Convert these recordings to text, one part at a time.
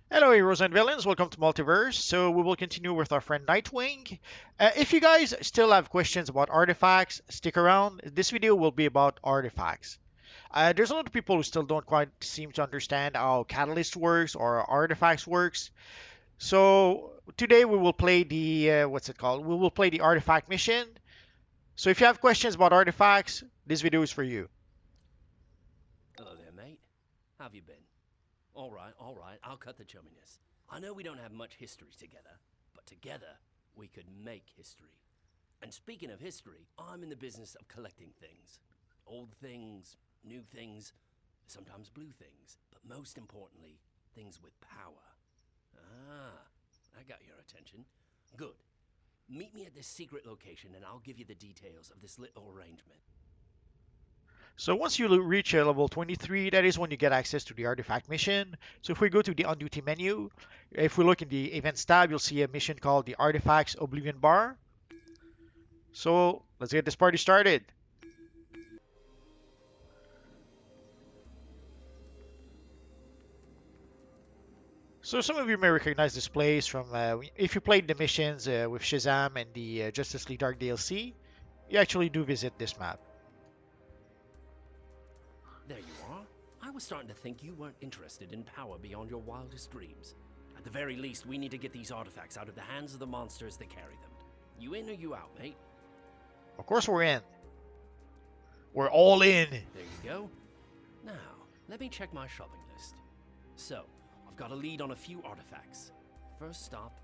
Hello, heroes and villains. Welcome to Multiverse. So we will continue with our friend Nightwing. If you guys still have questions about artifacts, stick around. This video will be about artifacts. There's a lot of people who still don't quite seem to understand how Catalyst works or artifacts works. So today we will play the what's it called? We will play the artifact mission. So if you have questions about artifacts, this video is for you. Hello there, mate. How've you been? All right, I'll cut the chumminess. I know we don't have much history together, but together we could make history. And speaking of history, I'm in the business of collecting things. Old things, new things, sometimes blue things, but most importantly, things with power. Ah, I got your attention. Good. Meet me at this secret location and I'll give you the details of this little arrangement. So once you reach level 23, that is when you get access to the artifact mission. So if we go to the on duty menu, if we look in the events tab, you'll see a mission called the Artifacts Oblivion Bar. So let's get this party started. So some of you may recognize this place from if you played the missions with Shazam and the Justice League Dark DLC, you actually do visit this map. There you are. I was starting to think you weren't interested in power beyond your wildest dreams. At the very least, we need to get these artifacts out of the hands of the monsters that carry them. You in or you out, mate? Of course we're in. We're all in. There you go. Now, let me check my shopping list. So, I've got a lead on a few artifacts. First stop,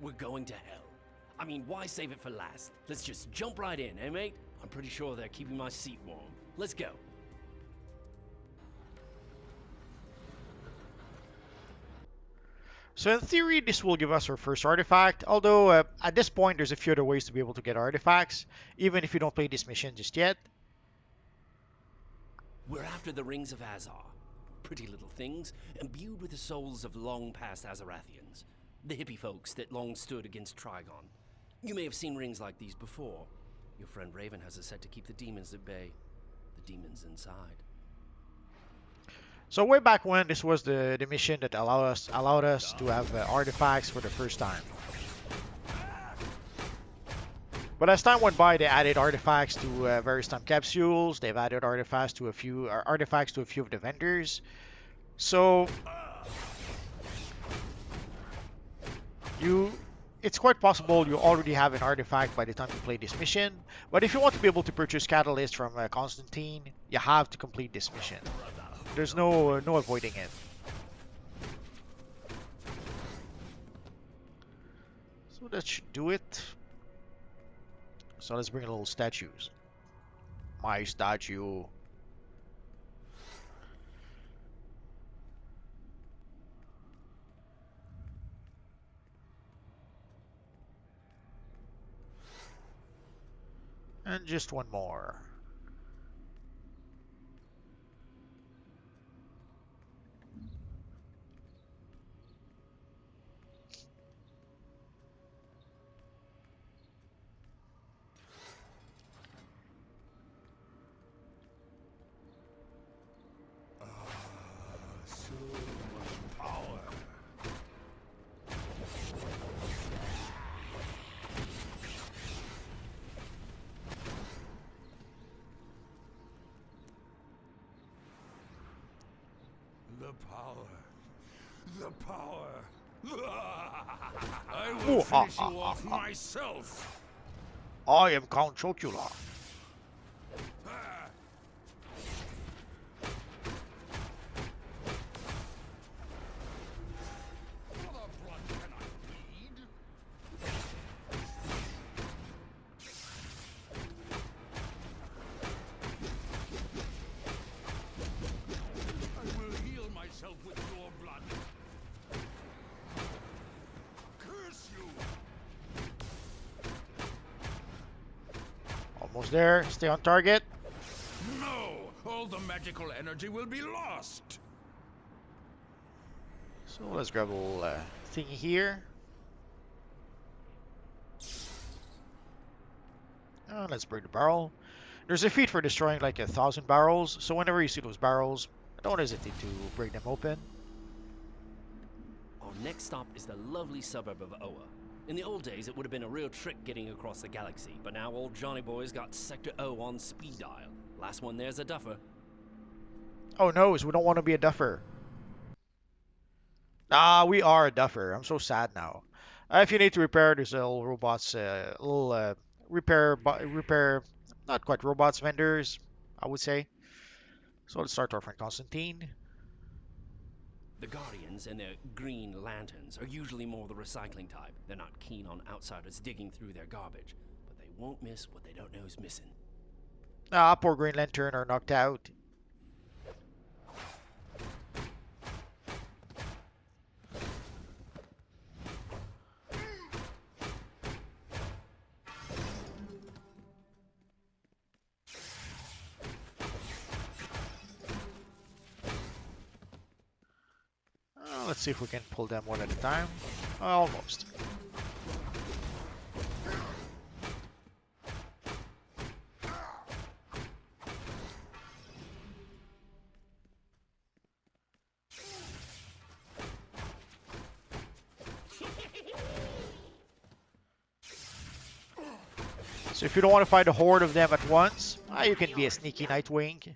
we're going to hell. I mean, why save it for last? Let's just jump right in, eh, mate? I'm pretty sure they're keeping my seat warm. Let's go. So in theory, this will give us our first artifact, although at this point there's a few other ways to be able to get artifacts, even if you don't play this mission just yet. We're after the Rings of Azar. Pretty little things, imbued with the souls of long-past Azarathians. The hippie folks that long stood against Trigon. You may have seen rings like these before. Your friend Raven has a set to keep the demons at bay. The demons inside. So way back when, this was the mission that allowed us to have artifacts for the first time. But as time went by, they added artifacts to various time capsules. They've added artifacts to a few of the vendors. So it's quite possible you already have an artifact by the time you play this mission. But if you want to be able to purchase Catalyst from Constantine, you have to complete this mission. There's no avoiding it. So that should do it. So let's bring a little statues. My statue. And just one more. The power. I will finish you off myself. I am Count Chocula. Almost there. Stay on target. No! All the magical energy will be lost! So let's grab a little thingy here. Let's break the barrel. There's a feat for destroying like 1,000 barrels, so whenever you see those barrels, don't hesitate to break them open. next stop is the lovely suburb of Oa. In the old days, it would have been a real trick getting across the galaxy, but now old Johnny Boy's got Sector O on speed dial. Last one there's a duffer. Oh no, we don't want to be a duffer. Ah, we are a duffer. I'm so sad now. If you need to repair, there's a little robots, little repair, not quite robots, vendors, I would say. So let's start our friend Constantine. The Guardians and their green lanterns are usually more the recycling type. They're not keen on outsiders digging through their garbage, but they won't miss what they don't know is missing. Ah, poor Green Lantern are knocked out. Let's see if we can pull them one at a time. Almost. So if you don't want to fight a horde of them at once, you can be a sneaky Nightwing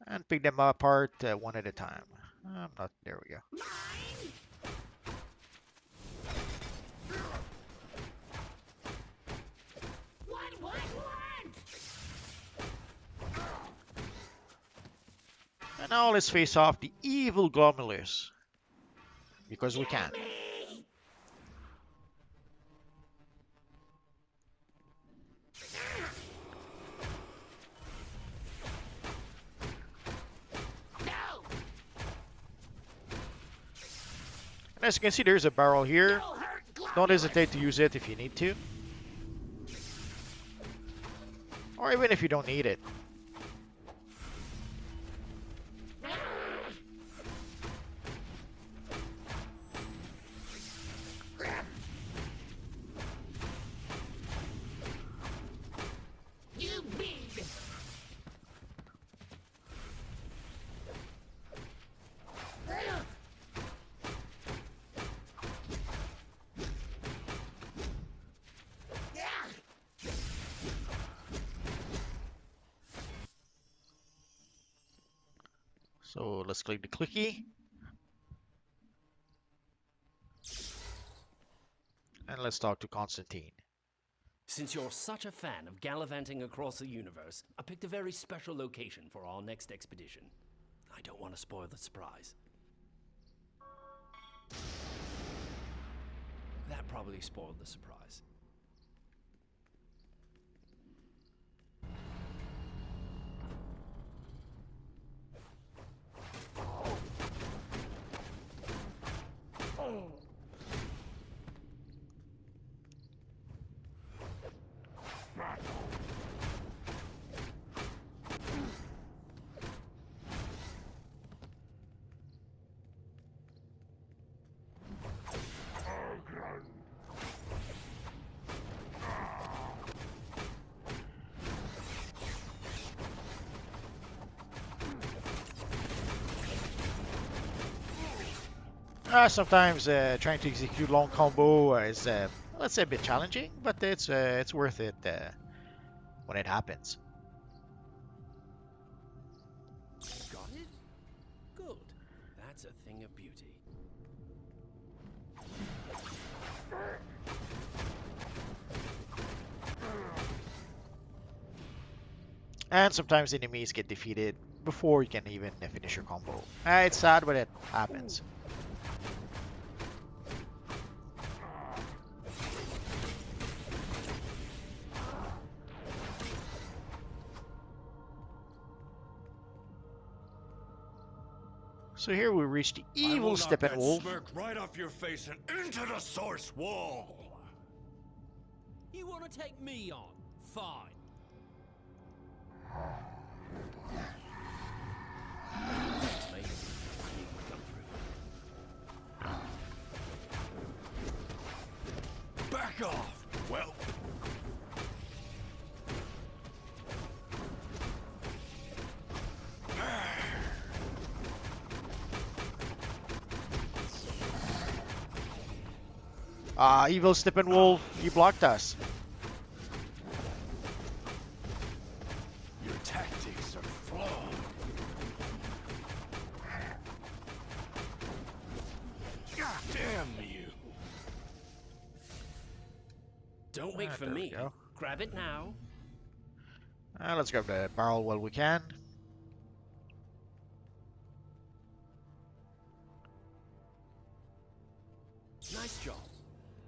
and pick them apart one at a time. I'm not. There we go. And now let's face off the evil Glomulus. Because we can. And as you can see, there's a barrel here. Don't hesitate to use it if you need to. Or even if you don't need it. So let's click the clicky. And let's talk to Constantine. Since you're such a fan of gallivanting across the universe, I picked a very special location for our next expedition. I don't want to spoil the surprise. That probably spoiled the surprise. Sometimes trying to execute long combo is, let's say, a bit challenging, but it's worth it when it happens. Got it? Good. That's a thing of beauty. And sometimes enemies get defeated before you can even finish your combo. It's sad, but it happens. So here we reach the evil Steppenwolf. Smirk right off your face and into the source wall. You want to take me on? Fine. Thanks, mate. I knew you'd come through. Back off. Well, Evil Steppenwolf, you blocked us. Your tactics are flawed. God damn you! Don't wait for There we me. go. Grab it now. Let's grab the barrel while we can. Nice job.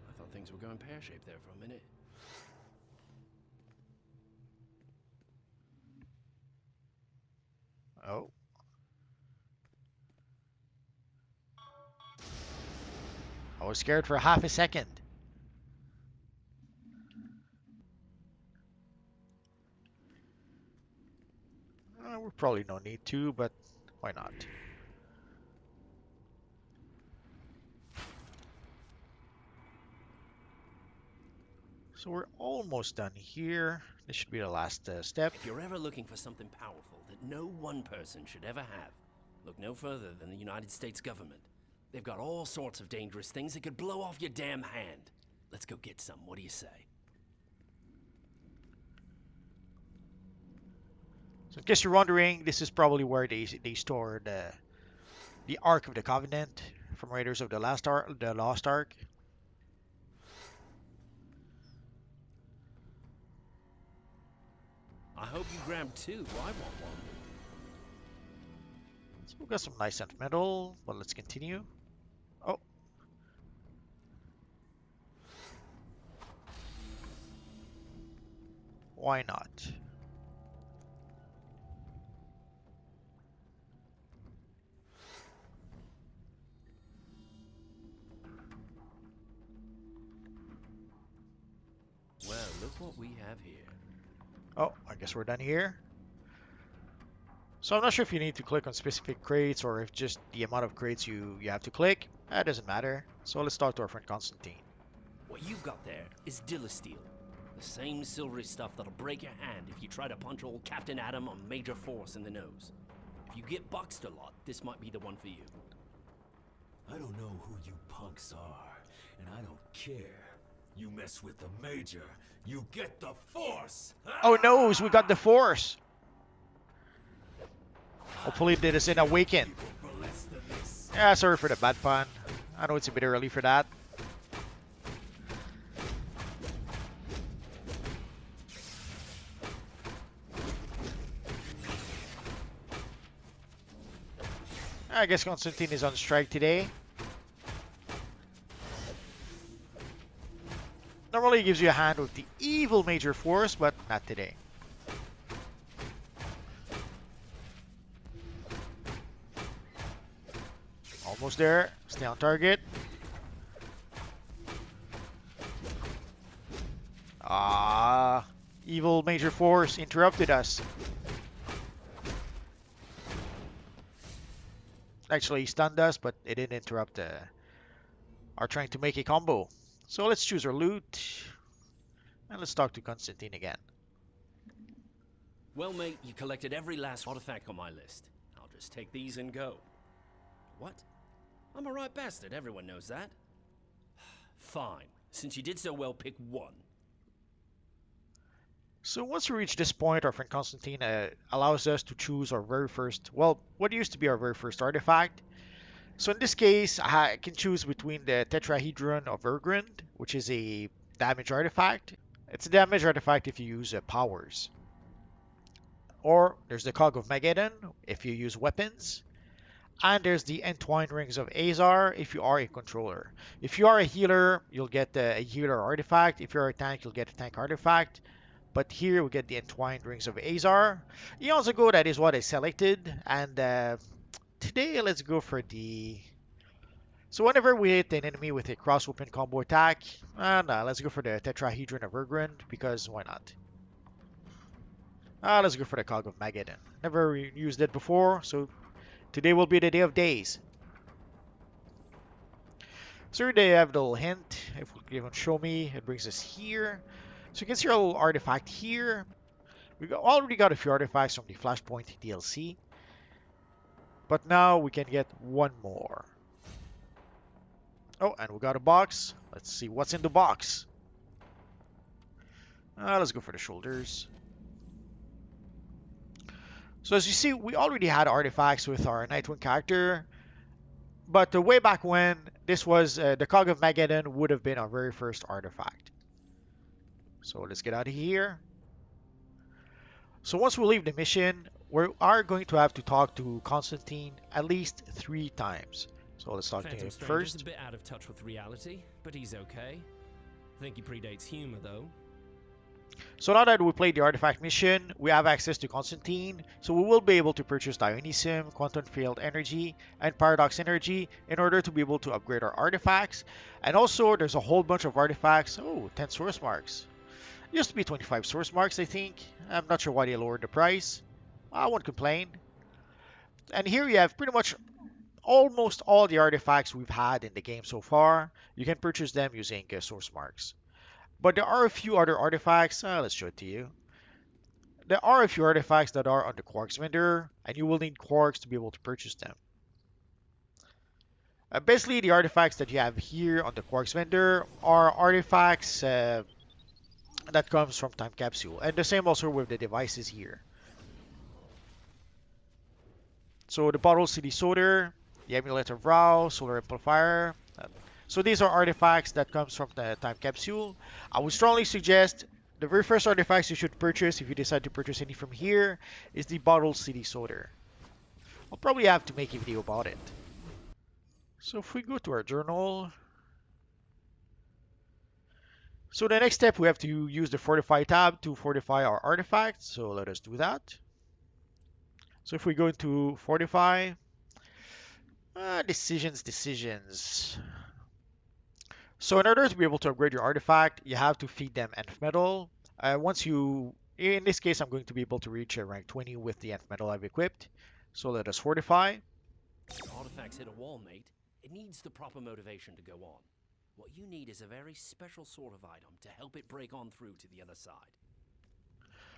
I thought things were going pear-shaped there for a minute. Oh. I was scared for half a second. We probably don't need to, but why not? So we're almost done here. This should be the last step. If you're ever looking for something powerful that no one person should ever have, look no further than the United States government. They've got all sorts of dangerous things that could blow off your damn hand. Let's go get some. What do you say? So in case you're wondering, this is probably where they store the Ark of the Covenant from Raiders of the Lost Ark. I hope you grab two. I want one. So we've got some nice sentimental, but let's continue. Oh. Why not? Well, look what we have here. Oh, I guess we're done here. So I'm not sure if you need to click on specific crates or if just the amount of crates you have to click. That doesn't matter. So let's talk to our friend Constantine. What you've got there is Steel. The same silvery stuff that'll break your hand if you try to punch old Captain Atom or Major Force in the nose. If you get boxed a lot, this might be the one for you. I don't know who you punks are, and I don't care. You mess with the Major, you get the Force! Oh no, we got the Force! Hopefully they doesn't awaken. Yeah, sorry for the bad pun. I know it's a bit early for that. I guess Constantine is on strike today. Normally he gives you a hand with the evil Major Force, but not today. Almost there. Stay on target. Evil Major Force interrupted us. Actually, he stunned us, but it didn't interrupt our trying to make a combo. So let's choose our loot. And let's talk to Constantine again. Well, mate, you collected every last artifact on my list. I'll just take these and go. What? I'm a right bastard, everyone knows that. Fine. Since you did so well, pick one. So once we reach this point, our friend Constantine allows us to choose our very first, well, what used to be our very first artifact. So in this case, I can choose between the Tetrahedron of Urgrund, which is a damage artifact. It's a damage artifact if you use powers. Or there's the Cog of Mageddon if you use weapons. And there's the Entwined Rings of Azar if you are a controller. If you are a healer, you'll get a healer artifact. If you're a tank, you'll get a tank artifact. But here we get the Entwined Rings of Azar. Eons ago, that is what I selected. And today, let's go for the... So whenever we hit an enemy with a cross-weapon combo attack, no, let's go for the Tetrahedron of Urgrund, because why not? Let's go for the Cog of Mageddon. Never used it before, so today will be the day of days. So here they have the little hint. If we even show me, it brings us here. So you can see our little artifact here. We already got a few artifacts from the Flashpoint DLC. But now we can get one more. Oh, and we got a box. Let's see what's in the box. Let's go for the shoulders. So as you see, we already had artifacts with our Nightwing character, but way back when, this was the Cog of Mageddon would have been our very first artifact. So let's get out of here. So once we leave the mission, we are going to have to talk to Constantine at least 3 times. So let's talk to Phantom him Stranger's first. a bit out of touch with reality, but he's okay. I think he predates humor, though. So now that we played the artifact mission, we have access to Constantine, so we will be able to purchase Dionysium, Quantum Field Energy, and Paradox Energy in order to be able to upgrade our artifacts. And also, there's a whole bunch of artifacts. Oh, 10 source marks. It used to be 25 source marks, I think. I'm not sure why they lowered the price. I won't complain. And here you have pretty much almost all the artifacts we've had in the game so far. You can purchase them using source marks. But there are a few other artifacts. Let's show it to you. There are a few artifacts that are on the Quarks vendor, and you will need Quarks to be able to purchase them. Basically, the artifacts that you have here on the Quarks vendor are artifacts that comes from Time Capsule, and the same also with the devices here. So the Bottle City Soda, the Amulet of Ra, Solar Amplifier. So these are artifacts that comes from the Time Capsule. I would strongly suggest the very first artifacts you should purchase if you decide to purchase any from here is the Bottle City Soda. I'll probably have to make a video about it. So if we go to our journal. So the next step we have to use the Fortify tab to fortify our artifacts. So let us do that. So if we go into Fortify, decisions. So in order to be able to upgrade your artifact, you have to feed them Nth Metal. In this case, I'm going to be able to reach rank 20 with the Nth Metal I've equipped. So let us fortify. Artifacts hit a wall, mate. It needs the proper motivation to go on. What you need is a very special sort of item to help it break on through to the other side.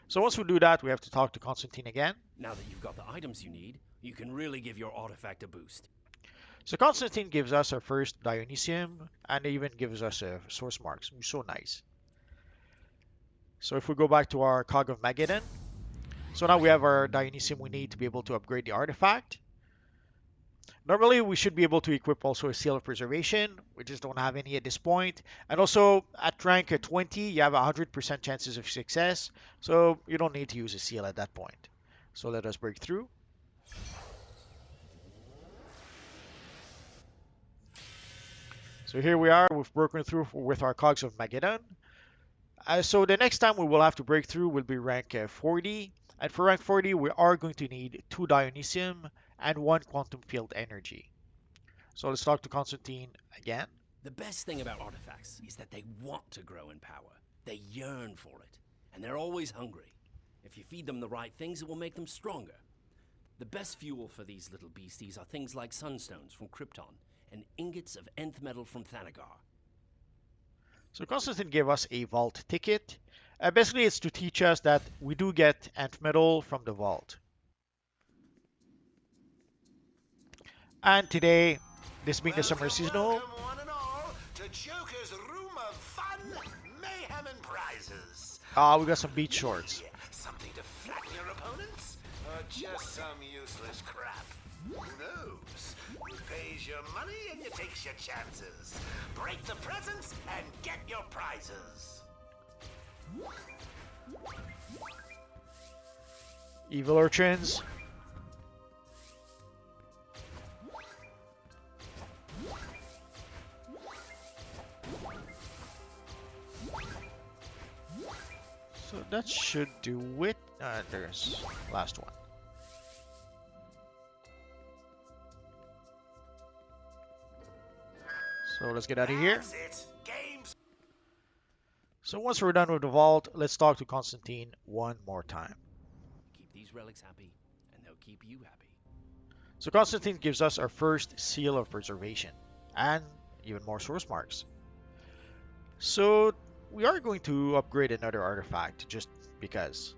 So once we do that, we have to talk to Constantine again. Now that you've got the items you need, you can really give your artifact a boost. So Constantine gives us our first Dionysium, and even gives us source marks. So nice. So if we go back to our Cog of Mageddon, so now we have our Dionysium we need to be able to upgrade the artifact. Normally we should be able to equip also a Seal of Preservation. We just don't have any at this point. And also at rank 20 you have 100% chances of success, so you don't need to use a seal at that point. So let us break through. So here we are, we've broken through with our Cogs of Mageddon. So the next time we will have to break through will be rank 40. And for rank 40 we are going to need 2 Dionysium and 1 Quantum Field Energy. So let's talk to Constantine again. The best thing about artifacts is that they want to grow in power. They yearn for it, and they're always hungry. If you feed them the right things, it will make them stronger. The best fuel for these little beasties are things like sunstones from Krypton and ingots of Nth Metal from Thanagar. So Constantine gave us a vault ticket. Basically it's to teach us that we do get Nth Metal from the vault. And today, this being the summer seasonal, Welcome one and all to Joker's Room of Fun, Mayhem and Prizes. we got some beach shorts. Something to flatten your opponents? Or just some useless crap? Who knows? You pays your money and you takes your chances. Break the presents and get your prizes. Evil urchins. So that should do it. There's last one. So let's get out of here. That's it. Game's So once we're done with the vault, let's talk to Constantine one more time. Keep these relics happy, and they'll keep you happy. So Constantine gives us our first Seal of Preservation, and even more source marks. So we are going to upgrade another artifact, just because.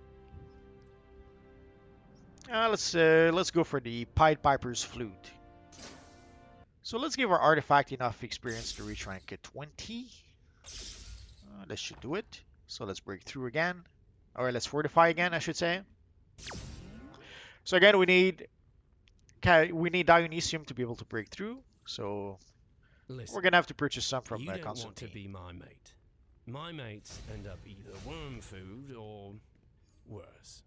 Let's go for the Pied Piper's Flute. So let's give our artifact enough experience to reach rank 20. That should do it. So let's break through again. Or let's fortify again, I should say. So again, we need Dionysium to be able to break through. So Listen, we're gonna have to purchase some from you don't want to Constantine. be my mate. My mates end up either worm food or worse.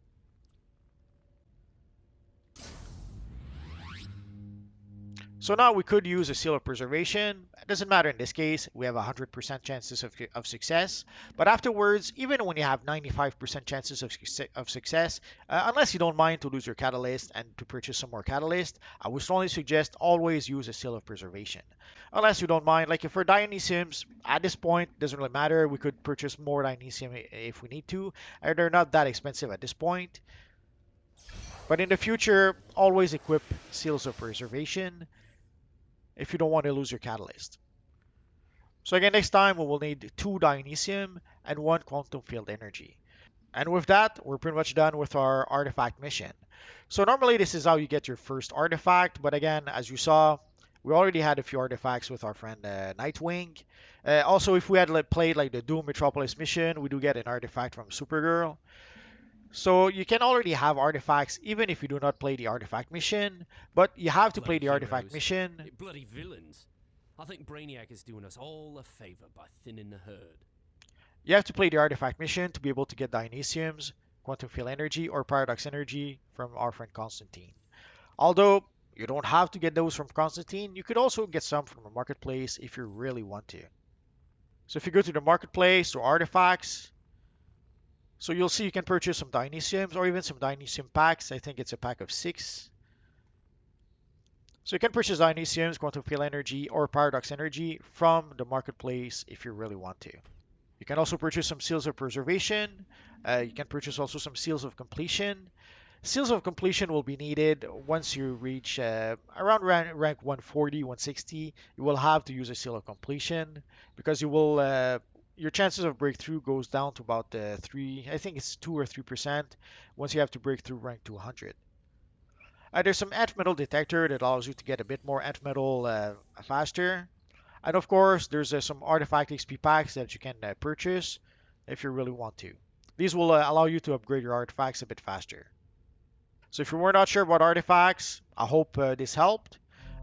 So now we could use a Seal of Preservation. It doesn't matter in this case. We have 100% chances of success. But afterwards, even when you have 95% chances of success, unless you don't mind to lose your Catalyst and to purchase some more Catalyst, I would strongly suggest always use a Seal of Preservation. Unless you don't mind, like if for Dionysiums, at this point, doesn't really matter. We could purchase more Dionysium if we need to. They're not that expensive at this point. But in the future, always equip Seals of Preservation if you don't want to lose your Catalyst. So again, next time we will need 2 Dionysium and 1 Quantum Field Energy. And with that, we're pretty much done with our artifact mission. So normally this is how you get your first artifact, but again, as you saw, we already had a few artifacts with our friend Nightwing. Also, if we had played like the Doom Metropolis mission, we do get an artifact from Supergirl. So you can already have artifacts even if you do not play the artifact mission, but you have to play Bloody the artifact heroes. mission. Bloody villains. I think Brainiac is doing us all a favor by thinning the herd. You have to play the artifact mission to be able to get Dionysiums, Quantum Field Energy, or Paradox Energy from our friend Constantine. Although you don't have to get those from Constantine, you could also get some from the marketplace if you really want to. So if you go to the marketplace or artifacts, so you'll see you can purchase some Dionysiums or even some Dionysium packs. I think it's a pack of 6. So you can purchase Dionysiums, Quantum Field Energy, or Paradox Energy from the marketplace if you really want to. You can also purchase some Seals of Preservation. You can purchase also some Seals of Completion. Seals of Completion will be needed once you reach around rank 140, 160. You will have to use a Seal of Completion because you will your chances of breakthrough goes down to about 3, I think it's 2 or 3% once you have to break through rank 200. There's some nth metal detector that allows you to get a bit more nth metal faster. And of course, there's some artifact XP packs that you can purchase if you really want to. These will allow you to upgrade your artifacts a bit faster. So if you were not sure about artifacts, I hope this helped.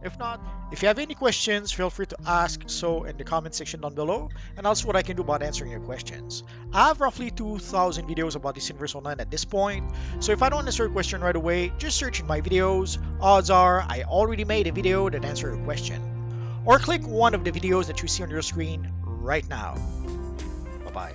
If not, if you have any questions, feel free to ask so in the comment section down below, and I'll see what I can do about answering your questions. I have roughly 2,000 videos about this Universe Online at this point, so if I don't answer your question right away, just search in my videos. Odds are I already made a video that answered your question. Or click one of the videos that you see on your screen right now. Bye-bye.